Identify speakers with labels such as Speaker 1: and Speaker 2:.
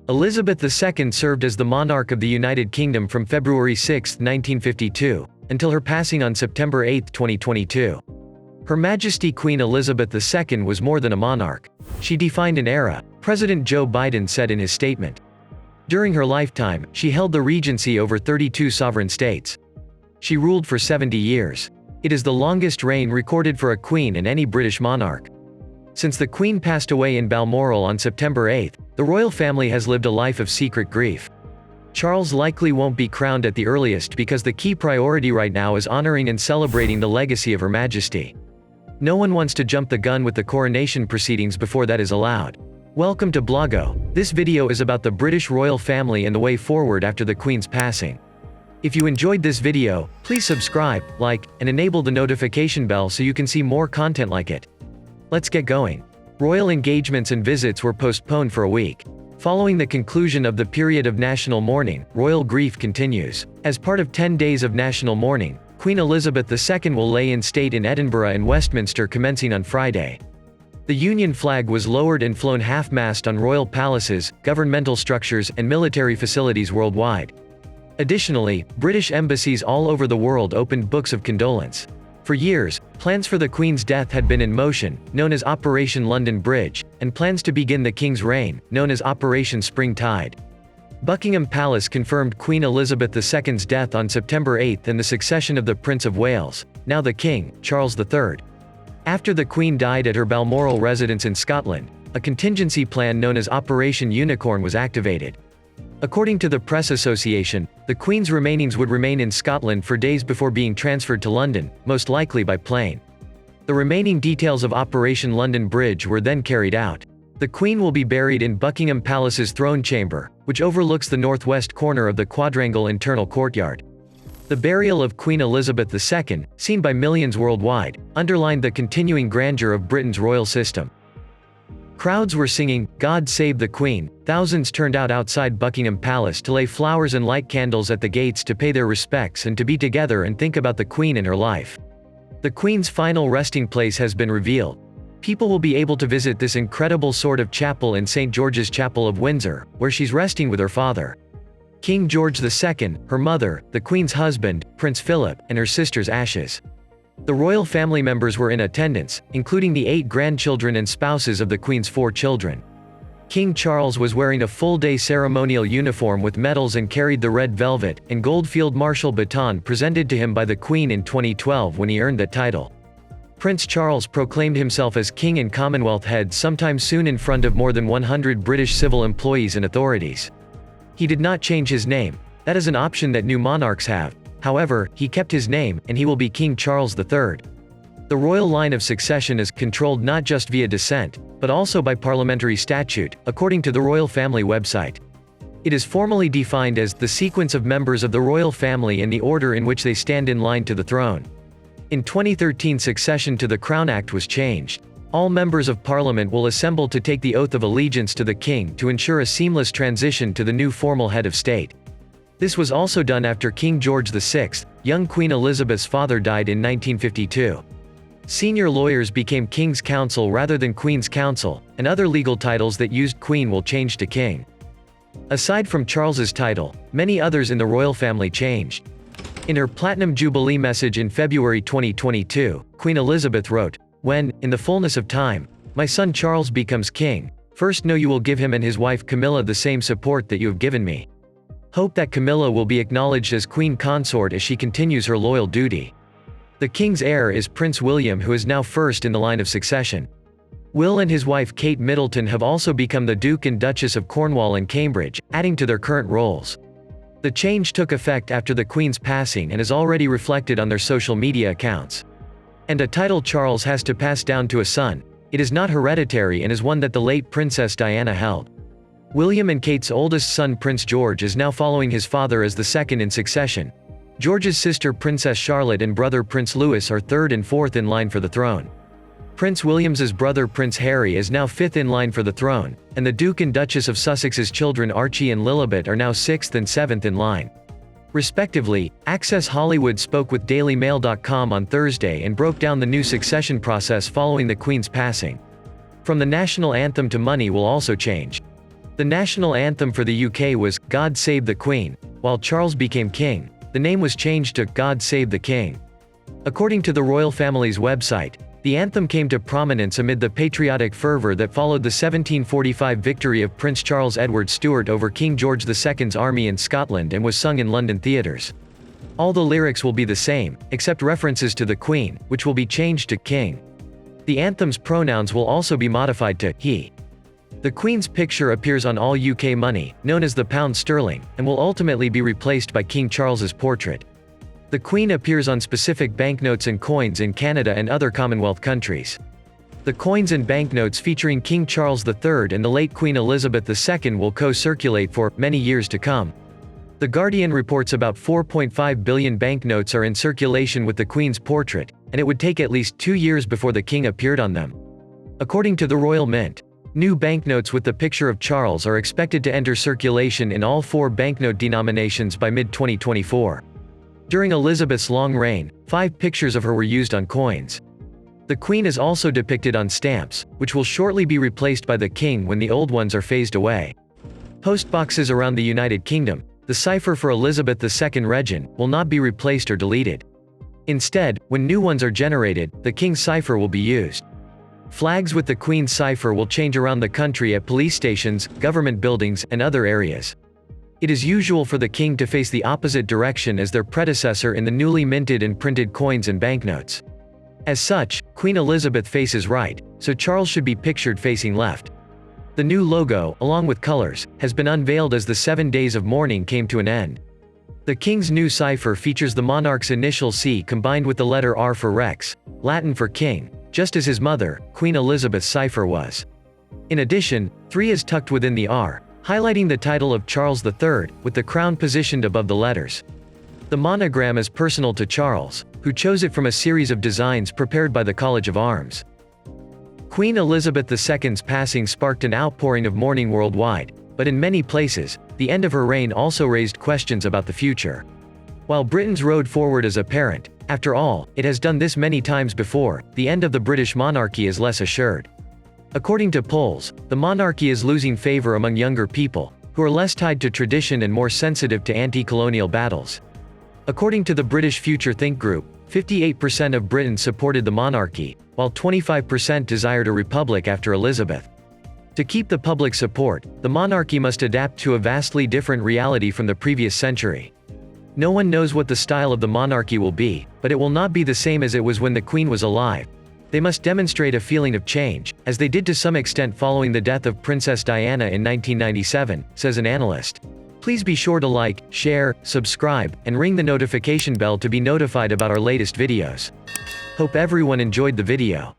Speaker 1: Elizabeth II served as the monarch of the United Kingdom from February 6, 1952, until her passing on September 8, 2022. Her Majesty Queen Elizabeth II was more than a monarch. She defined an era, President Joe Biden said in his statement. During her lifetime, she held the regency over 32 sovereign states. She ruled for 70 years. It is the longest reign recorded for a queen and any British monarch. Since the Queen passed away in Balmoral on September 8, the royal family has lived a life of secret grief. Charles likely won't be crowned at the earliest because the key priority right now is honoring and celebrating the legacy of Her Majesty. No one wants to jump the gun with the coronation proceedings before that is allowed. Welcome to BLOGGO. This video is about the British royal family and the way forward after the Queen's passing. If you enjoyed this video, please subscribe, like, and enable the notification bell so you can see more content like it. Let's get going. Royal engagements and visits were postponed for a week. Following the conclusion of the period of national mourning, royal grief continues. As part of 10 days of national mourning, Queen Elizabeth II will lay in state in Edinburgh and Westminster commencing on Friday. The Union flag was lowered and flown half-mast on royal palaces, governmental structures, and military facilities worldwide. Additionally, British embassies all over the world opened books of condolence. For years, plans for the Queen's death had been in motion, known as Operation London Bridge, and plans to begin the King's reign, known as Operation Spring Tide. Buckingham Palace confirmed Queen Elizabeth II's death on September 8 and the succession of the Prince of Wales, now the King, Charles III. After the Queen died at her Balmoral residence in Scotland, a contingency plan known as Operation Unicorn was activated. According to the Press Association, the Queen's remainings would remain in Scotland for days before being transferred to London, most likely by plane. The remaining details of Operation London Bridge were then carried out. The Queen will be buried in Buckingham Palace's throne chamber, which overlooks the northwest corner of the quadrangle internal courtyard. The burial of Queen Elizabeth II, seen by millions worldwide, underlined the continuing grandeur of Britain's royal system. Crowds were singing, "God Save the Queen." Thousands turned out outside Buckingham Palace to lay flowers and light candles at the gates to pay their respects and to be together and think about the Queen and her life. The Queen's final resting place has been revealed. People will be able to visit this incredible sort of chapel in St. George's Chapel of Windsor, where she's resting with her father. King George II, her mother, the Queen's husband, Prince Philip, and her sister's ashes. The royal family members were in attendance, including the 8 grandchildren and spouses of the Queen's 4 children. King Charles was wearing a full-day ceremonial uniform with medals and carried the red velvet and gold Field Marshal baton presented to him by the Queen in 2012 when he earned that title. Prince Charles proclaimed himself as King and Commonwealth head sometime soon in front of more than 100 British civil employees and authorities. He did not change his name. That is an option that new monarchs have. However, he kept his name, and he will be King Charles III. The royal line of succession is controlled not just via descent, but also by parliamentary statute, according to the royal family website. It is formally defined as the sequence of members of the royal family and the order in which they stand in line to the throne. In 2013, succession to the Crown Act was changed. All members of Parliament will assemble to take the oath of allegiance to the King to ensure a seamless transition to the new formal head of state. This was also done after King George VI, young Queen Elizabeth's father, died in 1952. Senior lawyers became King's Counsel rather than Queen's Counsel, and other legal titles that used Queen will change to King. Aside from Charles's title, many others in the royal family changed. In her Platinum Jubilee message in February 2022, Queen Elizabeth wrote, "When, in the fullness of time, my son Charles becomes king, first know you will give him and his wife Camilla the same support that you have given me. Hope that Camilla will be acknowledged as Queen Consort as she continues her loyal duty." The King's heir is Prince William, who is now first in the line of succession. Will and his wife Kate Middleton have also become the Duke and Duchess of Cornwall and Cambridge, adding to their current roles. The change took effect after the Queen's passing and is already reflected on their social media accounts. And a title Charles has to pass down to a son. It is not hereditary and is one that the late Princess Diana held. William and Kate's oldest son Prince George is now following his father as the second in succession. George's sister Princess Charlotte and brother Prince Louis are third and fourth in line for the throne. Prince William's brother Prince Harry is now fifth in line for the throne, and the Duke and Duchess of Sussex's children Archie and Lilibet are now sixth and seventh in line. Respectively. Access Hollywood spoke with DailyMail.com on Thursday and broke down the new succession process following the Queen's passing. From the national anthem to money will also change. The national anthem for the UK was "God Save the Queen." While Charles became king, the name was changed to "God Save the King." According to the royal family's website, the anthem came to prominence amid the patriotic fervour that followed the 1745 victory of Prince Charles Edward Stuart over King George II's army in Scotland and was sung in London theatres. All the lyrics will be the same, except references to the Queen, which will be changed to King. The anthem's pronouns will also be modified to he. The Queen's picture appears on all UK money, known as the pound sterling, and will ultimately be replaced by King Charles's portrait. The Queen appears on specific banknotes and coins in Canada and other Commonwealth countries. The coins and banknotes featuring King Charles III and the late Queen Elizabeth II will co-circulate for many years to come. The Guardian reports about 4.5 billion banknotes are in circulation with the Queen's portrait, and it would take at least 2 years before the King appeared on them. According to the Royal Mint, new banknotes with the picture of Charles are expected to enter circulation in all 4 banknote denominations by mid-2024. During Elizabeth's long reign, 5 pictures of her were used on coins. The Queen is also depicted on stamps, which will shortly be replaced by the King when the old ones are phased away. Postboxes around the United Kingdom, the cipher for Elizabeth II Regent, will not be replaced or deleted. Instead, when new ones are generated, the King's cipher will be used. Flags with the Queen's cipher will change around the country at police stations, government buildings, and other areas. It is usual for the King to face the opposite direction as their predecessor in the newly minted and printed coins and banknotes. As such, Queen Elizabeth faces right, so Charles should be pictured facing left. The new logo, along with colors, has been unveiled as the 7 days of mourning came to an end. The King's new cipher features the monarch's initial C combined with the letter R for Rex, Latin for king, just as his mother, Queen Elizabeth's cipher was. In addition, 3 is tucked within the R, highlighting the title of Charles III, with the crown positioned above the letters. The monogram is personal to Charles, who chose it from a series of designs prepared by the College of Arms. Queen Elizabeth II's passing sparked an outpouring of mourning worldwide, but in many places, the end of her reign also raised questions about the future. While Britain's road forward is apparent, after all, it has done this many times before, the end of the British monarchy is less assured. According to polls, the monarchy is losing favor among younger people, who are less tied to tradition and more sensitive to anti-colonial battles. According to the British Future Think Group, 58% of Britons supported the monarchy, while 25% desired a republic after Elizabeth. To keep the public support, the monarchy must adapt to a vastly different reality from the previous century. No one knows what the style of the monarchy will be, but it will not be the same as it was when the Queen was alive. They must demonstrate a feeling of change, as they did to some extent following the death of Princess Diana in 1997, says an analyst. Please be sure to like, share, subscribe, and ring the notification bell to be notified about our latest videos. Hope everyone enjoyed the video.